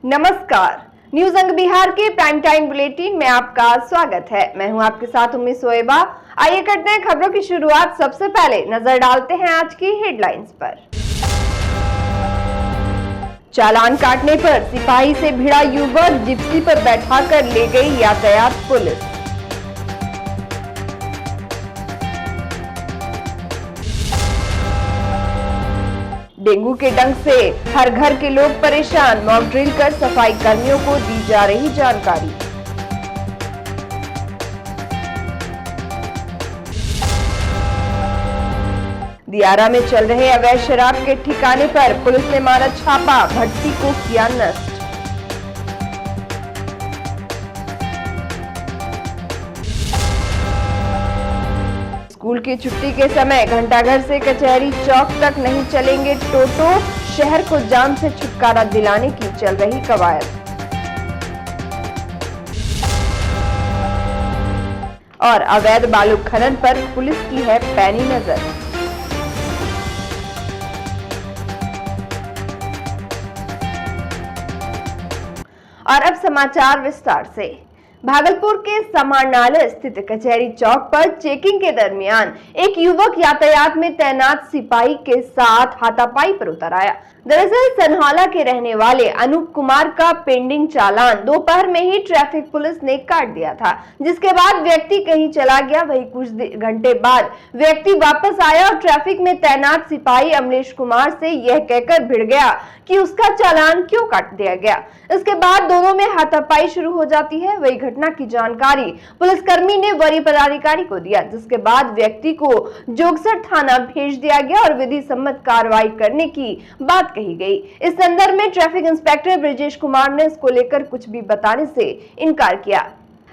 नमस्कार, न्यूज अंग बिहार के प्राइम टाइम बुलेटिन में आपका स्वागत है। मैं हूं आपके साथ उम्मीद सोएबा। आइए करते हैं खबरों की शुरुआत। सबसे पहले नजर डालते हैं आज की हेडलाइंस पर। चालान काटने पर सिपाही से भिड़ा युवक, जिप्सी पर बैठाकर ले गई यातायात पुलिस। डेंगू के डंक से हर घर के लोग परेशान, मॉक ड्रिल कर सफाई कर्मियों को दी जा रही जानकारी। दियारा में चल रहे अवैध शराब के ठिकाने पर पुलिस ने मारा छापा, भट्टी को किया नष्ट। स्कूल की छुट्टी के समय घंटाघर से कचहरी चौक तक नहीं चलेंगे टोटो, शहर को जाम से छुटकारा दिलाने की चल रही कवायद। और अवैध बालू खनन पर पुलिस की है पैनी नजर। और अब समाचार विस्तार से। भागलपुर के समाहरणालय स्थित कचहरी चौक पर चेकिंग के दरमियान एक युवक यातायात में तैनात सिपाही के साथ हाथापाई पर उतर आया। दरअसल सनहौला के रहने वाले अनूप कुमार का पेंडिंग चालान दोपहर में ही ट्रैफिक पुलिस ने काट दिया था, जिसके बाद व्यक्ति कहीं चला गया। वहीं कुछ घंटे बाद व्यक्ति वापस आया और ट्रैफिक में तैनात सिपाही अमलेश कुमार से यह कहकर भिड़ गया कि उसका चालान क्यों काट दिया गया। इसके बाद दोनों में हाथापाई शुरू हो जाती है। वही घटना की जानकारी पुलिसकर्मी ने वरीय पदाधिकारी को दिया, जिसके बाद व्यक्ति को जोगसर थाना भेज दिया गया और विधि सम्मत कार्रवाई करने की बात कही गई। इस संदर्भ में ट्रैफिक इंस्पेक्टर ब्रजेश कुमार ने इसको लेकर कुछ भी बताने से इनकार किया।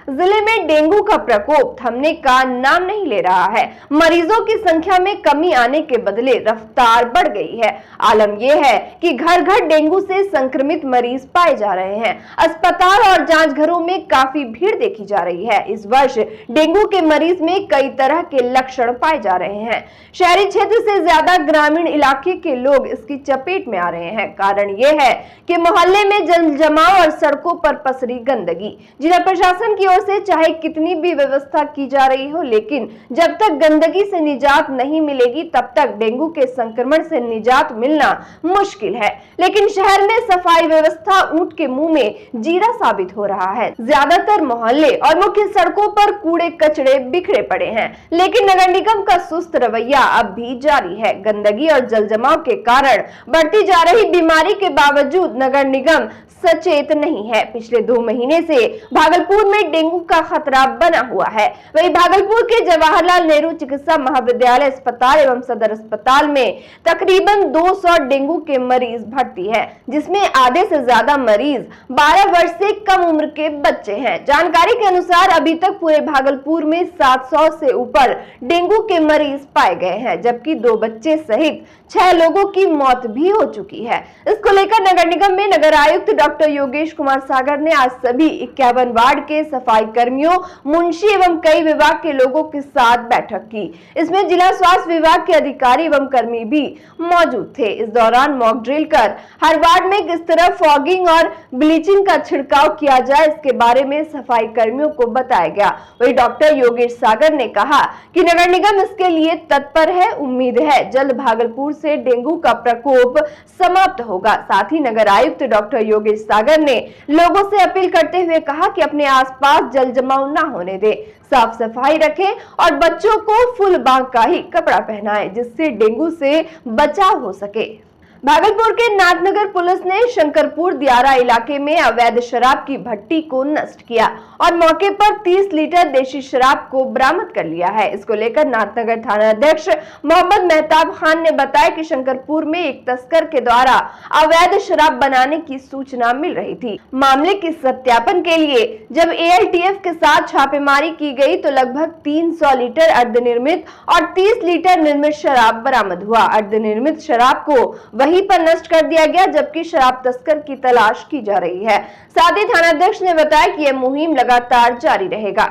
जिले में डेंगू का प्रकोप थमने का नाम नहीं ले रहा है। मरीजों की संख्या में कमी आने के बदले रफ्तार बढ़ गई है। आलम यह है कि घर घर डेंगू से संक्रमित मरीज पाए जा रहे हैं। अस्पताल और जांच घरों में काफी भीड़ देखी जा रही है। इस वर्ष डेंगू के मरीज में कई तरह के लक्षण पाए जा रहे हैं। शहरी क्षेत्र से ज्यादा ग्रामीण इलाके के लोग इसकी चपेट में आ रहे हैं। कारण यह है कि मोहल्ले में जल जमाव और सड़कों पर पसरी गंदगी। जिला प्रशासन की से चाहे कितनी भी व्यवस्था की जा रही हो, लेकिन जब तक गंदगी से निजात नहीं मिलेगी तब तक डेंगू के संक्रमण से निजात मिलना मुश्किल है। लेकिन शहर में सफाई व्यवस्था ऊंट के मुंह में जीरा साबित हो रहा है। ज्यादातर मोहल्ले और मुख्य सड़कों पर कूड़े कचड़े बिखरे पड़े हैं, लेकिन नगर निगम का सुस्त रवैया अब भी जारी है। गंदगी और जल जमाव के कारण बढ़ती जा रही बीमारी के बावजूद नगर निगम सचेत नहीं है। पिछले 2 महीने से भागलपुर में डेंगू का खतरा बना हुआ है। वहीं भागलपुर के जवाहरलाल नेहरू चिकित्सा महाविद्यालय अस्पताल एवं सदर अस्पताल में तकरीबन 200 डेंगू के मरीज भर्ती हैं, जिसमें आधे से ज्यादा मरीज 12 वर्ष से कम उम्र के बच्चे हैं। जानकारी के अनुसार अभी तक पूरे भागलपुर में 700 से ऊपर डेंगू के मरीज पाए गए हैं, जबकि 2 बच्चे सहित 6 लोगों की मौत भी हो चुकी है। इसको लेकर नगर निगम में नगर आयुक्त डॉक्टर योगेश कुमार सागर ने आज सभी 51 वार्ड के सफाई कर्मियों, मुंशी एवं कई विभाग के लोगों के साथ बैठक की। इसमें जिला स्वास्थ्य विभाग के अधिकारी एवं कर्मी भी मौजूद थे। इस दौरान मॉक ड्रिल कर हर वार्ड में किस तरह फॉगिंग और ब्लीचिंग का छिड़काव किया जाए, इसके बारे में सफाई कर्मियों को बताया गया। वही डॉक्टर योगेश सागर ने कहा कि नगर निगम इसके लिए तत्पर है। उम्मीद है जल्द भागलपुर से डेंगू का प्रकोप समाप्त होगा। साथ ही नगर आयुक्त डॉक्टर योगेश सागर ने लोगों से अपील करते हुए कहा कि अपने आसपास जल जमाव न होने दे, साफ सफाई रखें और बच्चों को फुल बांग का ही कपड़ा पहनाएं, जिससे डेंगू से बचाव हो सके। भागलपुर के नाथनगर पुलिस ने शंकरपुर दियारा इलाके में अवैध शराब की भट्टी को नष्ट किया और मौके पर 30 लीटर देशी शराब को बरामद कर लिया है। इसको लेकर नाथनगर थाना अध्यक्ष मोहम्मद मेहताब खान ने बताया कि शंकरपुर में एक तस्कर के द्वारा अवैध शराब बनाने की सूचना मिल रही थी। मामले के सत्यापन के लिए जब ALTF के साथ छापेमारी की गई तो लगभग 300 लीटर अर्धनिर्मित और 30 लीटर निर्मित शराब बरामद हुआ। अर्धनिर्मित शराब को वहीं पर नष्ट कर दिया गया, जबकि शराब तस्कर की तलाश की जा रही है। साथ ही थानाध्यक्ष ने बताया कि यह मुहिम लगातार जारी रहेगा।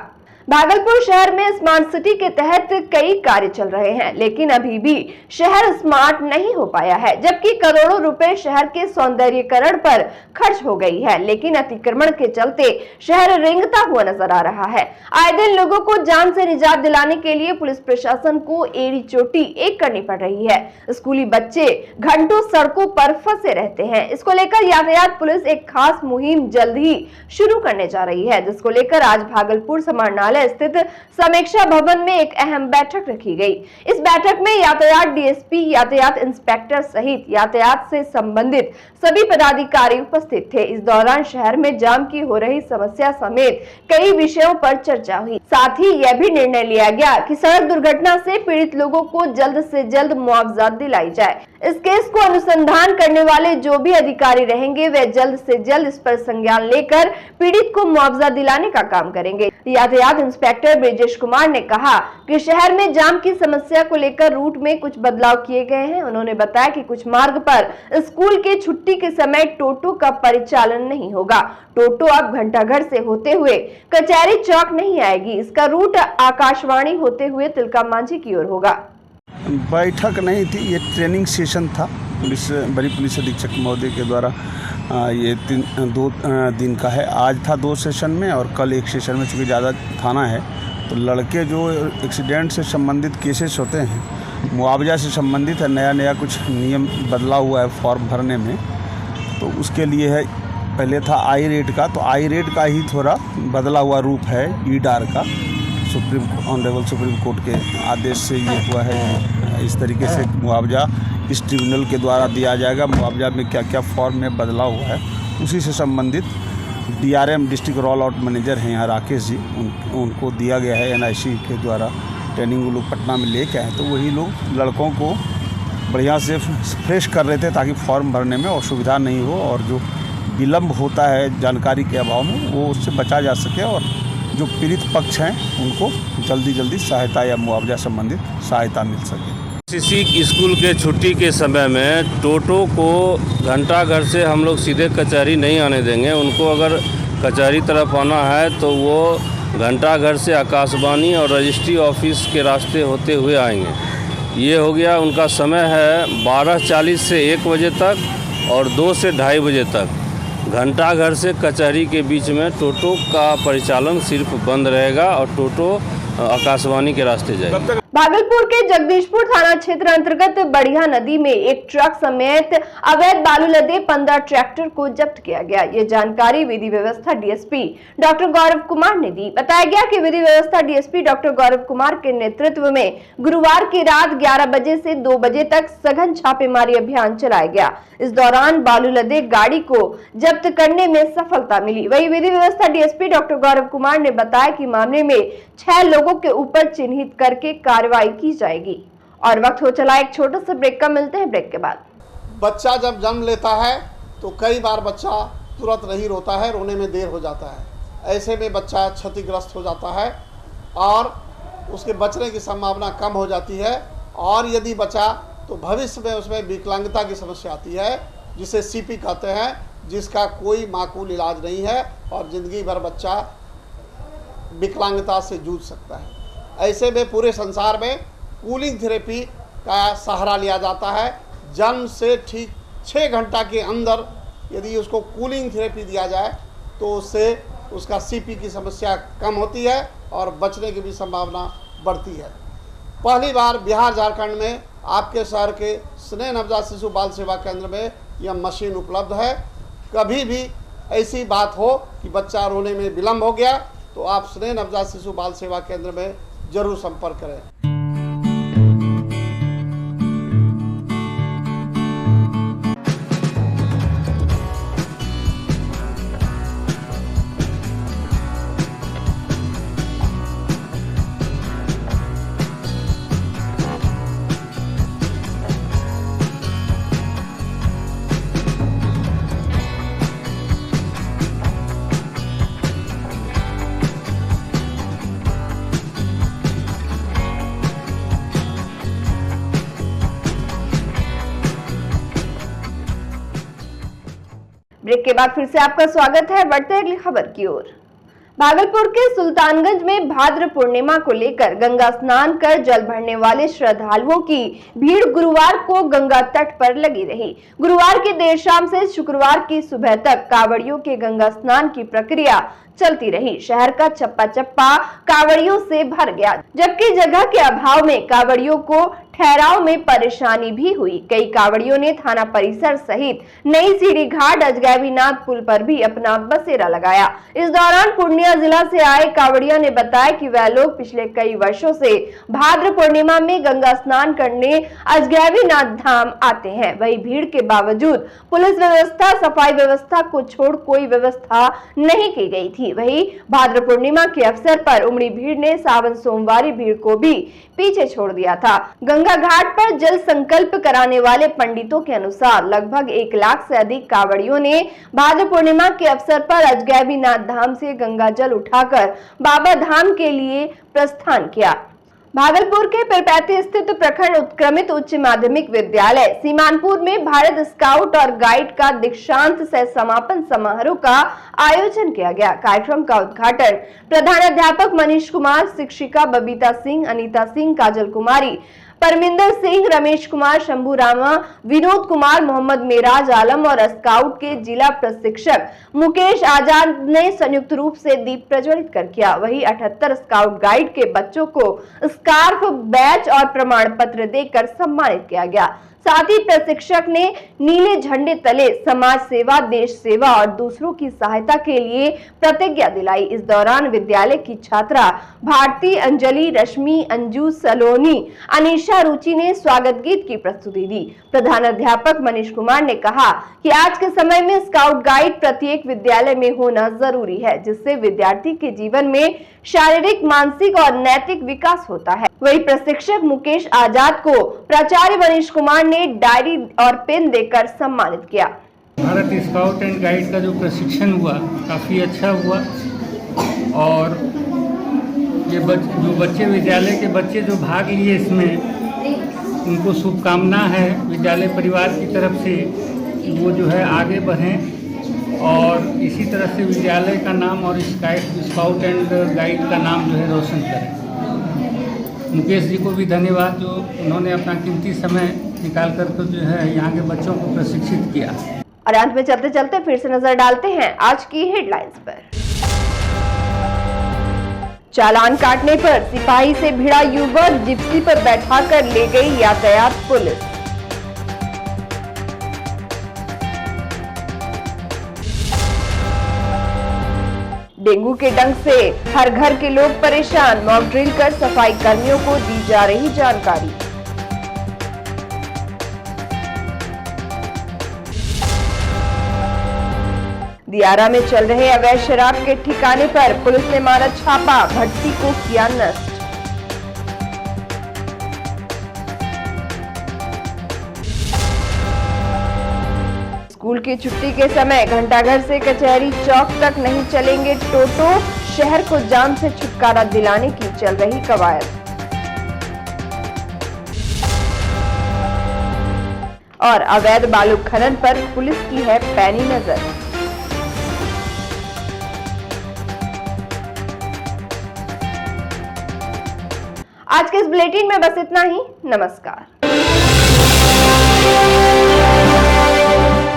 भागलपुर शहर में स्मार्ट सिटी के तहत कई कार्य चल रहे हैं, लेकिन अभी भी शहर स्मार्ट नहीं हो पाया है, जबकि करोड़ों रुपए शहर के सौंदर्यीकरण पर खर्च हो गई है, लेकिन अतिक्रमण के चलते शहर रेंगता हुआ नजर आ रहा है। आए दिन लोगों को जान से निजात दिलाने के लिए पुलिस प्रशासन को एड़ी चोटी एक करनी पड़ रही है। स्कूली बच्चे घंटों सड़कों पर फंसे रहते हैं। इसको लेकर यातायात पुलिस एक खास मुहिम जल्द ही शुरू करने जा रही है, जिसको लेकर आज भागलपुर समाहरणालय स्थित समीक्षा भवन में एक अहम बैठक रखी गई। इस बैठक में यातायात डीएसपी, यातायात इंस्पेक्टर सहित यातायात से संबंधित सभी पदाधिकारी उपस्थित थे। इस दौरान शहर में जाम की हो रही समस्या समेत कई विषयों पर चर्चा हुई। साथ ही यह भी निर्णय लिया गया कि सड़क दुर्घटना से पीड़ित लोगों को जल्द से जल्द मुआवजा दिलाई जाए। इस केस को अनुसंधान करने वाले जो भी अधिकारी रहेंगे वे जल्द से जल्द इस पर संज्ञान लेकर पीड़ित को मुआवजा दिलाने का काम करेंगे। यातायात इंस्पेक्टर ब्रिजेश कुमार ने कहा कि शहर में जाम की समस्या को लेकर रूट में कुछ बदलाव किए गए हैं। उन्होंने बताया कि कुछ मार्ग पर स्कूल के छुट्टी के समय टोटो का परिचालन नहीं होगा। टोटो अब घंटाघर से होते हुए कचहरी चौक नहीं आएगी। इसका रूट आकाशवाणी होते हुए तिलका मांझी की ओर होगा। बैठक नहीं थी, ये ट्रेनिंग सेशन था। बड़ी पुलिस अधीक्षक महोदय के द्वारा ये 2 दिन का है। आज था 2 सेशन में और कल 1 सेशन में। चूँकि ज़्यादा थाना है तो लड़के जो एक्सीडेंट से संबंधित केसेस होते हैं, मुआवजा से संबंधित है, नया कुछ नियम बदला हुआ है फॉर्म भरने में, तो उसके लिए है। पहले था आई रेट का, तो आई रेट का ही थोड़ा बदला हुआ रूप है ईडार का। ऑनरेबल सुप्रीम कोर्ट के आदेश से ये हुआ है। इस तरीके से मुआवजा इस ट्रिब्यूनल के द्वारा दिया जाएगा। मुआवजा में क्या क्या फॉर्म में बदलाव हुआ है, उसी से संबंधित DRM district roll out manager हैं यहाँ राकेश जी, उनको दिया गया है। एनआईसी के द्वारा ट्रेनिंग वो लोग पटना में लेके आए, तो वही लोग लड़कों को बढ़िया से फ्रेश कर रहे थे ताकि फॉर्म भरने में असुविधा नहीं हो और जो विलम्ब होता है जानकारी के अभाव में वो उससे बचा जा सके और जो पीड़ित पक्ष हैं उनको जल्दी सहायता या मुआवजा संबंधित सहायता मिल सके। किसी स्कूल के छुट्टी के समय में टोटो को घंटाघर से हम लोग सीधे कचहरी नहीं आने देंगे। उनको अगर कचहरी तरफ आना है तो वो घंटाघर से आकाशवाणी और रजिस्ट्री ऑफिस के रास्ते होते हुए आएंगे। ये हो गया। उनका समय है 12:40 से 1 बजे तक और 2 से 2:30 बजे तक। घंटाघर से कचहरी के बीच में टोटो का परिचालन सिर्फ बंद रहेगा और टोटो आकाशवाणी के रास्ते जाएगा। भागलपुर के जगदीशपुर थाना क्षेत्र अंतर्गत बढ़िया नदी में एक ट्रक समेत अवैध बालू लदे 15 ट्रैक्टर को जब्त किया गया। ये जानकारी विधि व्यवस्था डीएसपी डॉक्टर गौरव कुमार ने दी। बताया गया कि विधि व्यवस्था डीएसपी डॉक्टर गौरव कुमार के नेतृत्व में गुरुवार की रात 11 बजे से 2 बजे तक सघन छापेमारी अभियान चलाया गया। इस दौरान बालू लदे गाड़ी को जब्त करने में सफलता मिली। वही विधि व्यवस्था डीएसपी डॉक्टर गौरव कुमार ने बताया कि मामले में 6 लोगों के ऊपर चिन्हित करके कार्रवाई की जाएगी। और वक्त हो चला एक छोटे से ब्रेक का, मिलते हैं ब्रेक के बाद। बच्चा जब जन्म लेता है तो कई बार बच्चा तुरंत नहीं रोता है, रोने में देर हो जाता है। ऐसे में बच्चा क्षतिग्रस्त हो जाता है और उसके बचने की संभावना कम हो जाती है। और यदि बचा तो भविष्य में उसमें विकलांगता की समस्या आती है, जिसे सीपी कहते हैं, जिसका कोई माकूल इलाज नहीं है और ज़िंदगी भर बच्चा विकलांगता से जूझ सकता है। ऐसे में पूरे संसार में कूलिंग थेरेपी का सहारा लिया जाता है। जन्म से ठीक 6 घंटा के अंदर यदि उसको कूलिंग थेरेपी दिया जाए तो उससे उसका सीपी की समस्या कम होती है और बचने की भी संभावना बढ़ती है। पहली बार बिहार झारखंड में आपके शहर के स्नेह नवजात शिशु बाल सेवा केंद्र में यह मशीन उपलब्ध है। कभी भी ऐसी बात हो कि बच्चा रोने में विलम्ब हो गया तो आप स्नेह नवजात शिशु बाल सेवा केंद्र में जरूर संपर्क करें। ब्रेक के बाद फिर से आपका स्वागत है। बढ़ते हैं अगली खबर की ओर। भागलपुर के सुल्तानगंज में भाद्र पूर्णिमा को लेकर गंगा स्नान कर जल भरने वाले श्रद्धालुओं की भीड़ गुरुवार को गंगा तट पर लगी रही। गुरुवार की देर शाम से शुक्रवार की सुबह तक कांवड़ियों के गंगा स्नान की प्रक्रिया चलती रही। शहर का चप्पा चप्पा कांवड़ियों से भर गया, जबकि जगह के अभाव में कांवड़ियों को ठहराव में परेशानी भी हुई। कई कांवड़ियों ने थाना परिसर सहित नई सीढ़ी घाट अजगैबीनाथ पुल पर भी अपना बसेरा लगाया। इस दौरान पूर्णिया जिला से आए कांवड़िया ने बताया कि वह लोग पिछले कई वर्षों से भाद्र पूर्णिमा में गंगा स्नान करने अजगैबीनाथ धाम आते हैं। वही भीड़ के बावजूद पुलिस व्यवस्था, सफाई व्यवस्था को छोड़ कोई व्यवस्था नहीं की गई थी। वही भाद्र पूर्णिमा के अवसर पर उमड़ी भीड़ ने सावन सोमवारी भीड़ को भी पीछे छोड़ दिया था। गंगा घाट पर जल संकल्प कराने वाले पंडितों के अनुसार लगभग 1 लाख से अधिक कांवड़ियों ने भाद्र पूर्णिमा के अवसर पर अजगैबीनाथ धाम से गंगा जल उठाकर बाबा धाम के लिए प्रस्थान किया। भागलपुर के पिरपैती स्थित प्रखंड उत्क्रमित उच्च माध्यमिक विद्यालय सीमानपुर में भारत स्काउट और गाइड का दीक्षांत सह समापन समारोह का आयोजन किया गया। कार्यक्रम का उद्घाटन प्रधानाध्यापक मनीष कुमार, शिक्षिका बबीता सिंह, अनीता सिंह, काजल कुमारी, परमिंदर सिंह, रमेश कुमार, शंभू रामा, विनोद कुमार, मोहम्मद मेराज आलम और स्काउट के जिला प्रशिक्षक मुकेश आजाद ने संयुक्त रूप से दीप प्रज्वलित कर किया। वही 78 स्काउट गाइड के बच्चों को स्कार्फ, बैच और प्रमाण पत्र देकर सम्मानित किया गया। साथ ही प्रशिक्षक ने नीले झंडे तले समाज सेवा, देश सेवा और दूसरों की सहायता के लिए प्रतिज्ञा दिलाई। इस दौरान विद्यालय की छात्रा भारती, अंजलि, रश्मि, अंजू, सलोनी, अनीशा, रुचि ने स्वागत गीत की प्रस्तुति दी। प्रधानाध्यापक मनीष कुमार ने कहा कि आज के समय में स्काउट गाइड प्रत्येक विद्यालय में होना जरूरी है, जिससे विद्यार्थी के जीवन में शारीरिक, मानसिक और नैतिक विकास होता है। वही प्रशिक्षक मुकेश आजाद को प्राचार्य मनीष कुमार ने डायरी और पेन देकर सम्मानित किया। भारत स्काउट एंड गाइड का जो प्रशिक्षण हुआ काफ़ी अच्छा हुआ और ये जो बच्चे विद्यालय के बच्चे जो भाग लिए इसमें, उनको शुभकामना है विद्यालय परिवार की तरफ से कि वो जो है आगे बढ़ें और इसी तरह से विद्यालय का नाम और स्काउट एंड गाइड का नाम जो है रोशन करें। मुकेश जी को भी धन्यवाद जो उन्होंने अपना कीमती समय निकाल कर जो है यहाँ के बच्चों को प्रशिक्षित किया। और अंत में चलते चलते फिर से नजर डालते हैं आज की हेडलाइंस पर। चालान काटने पर सिपाही से भिड़ा युवक, जिप्सी पर बैठाकर ले गई यातायात पुलिस। डेंगू के डंक से हर घर के लोग परेशान, मॉक ड्रिल कर सफाई कर्मियों को दी जा रही जानकारी। दियारा में चल रहे अवैध शराब के ठिकाने पर पुलिस ने मारा छापा, भट्टी को किया नष्ट। स्कूल की छुट्टी के समय घंटाघर से कचहरी चौक तक नहीं चलेंगे टोटो, शहर को जाम से छुटकारा दिलाने की चल रही कवायद। और अवैध बालू खनन पर पुलिस की है पैनी नजर। आज के इस बुलेटिन में बस इतना ही। नमस्कार।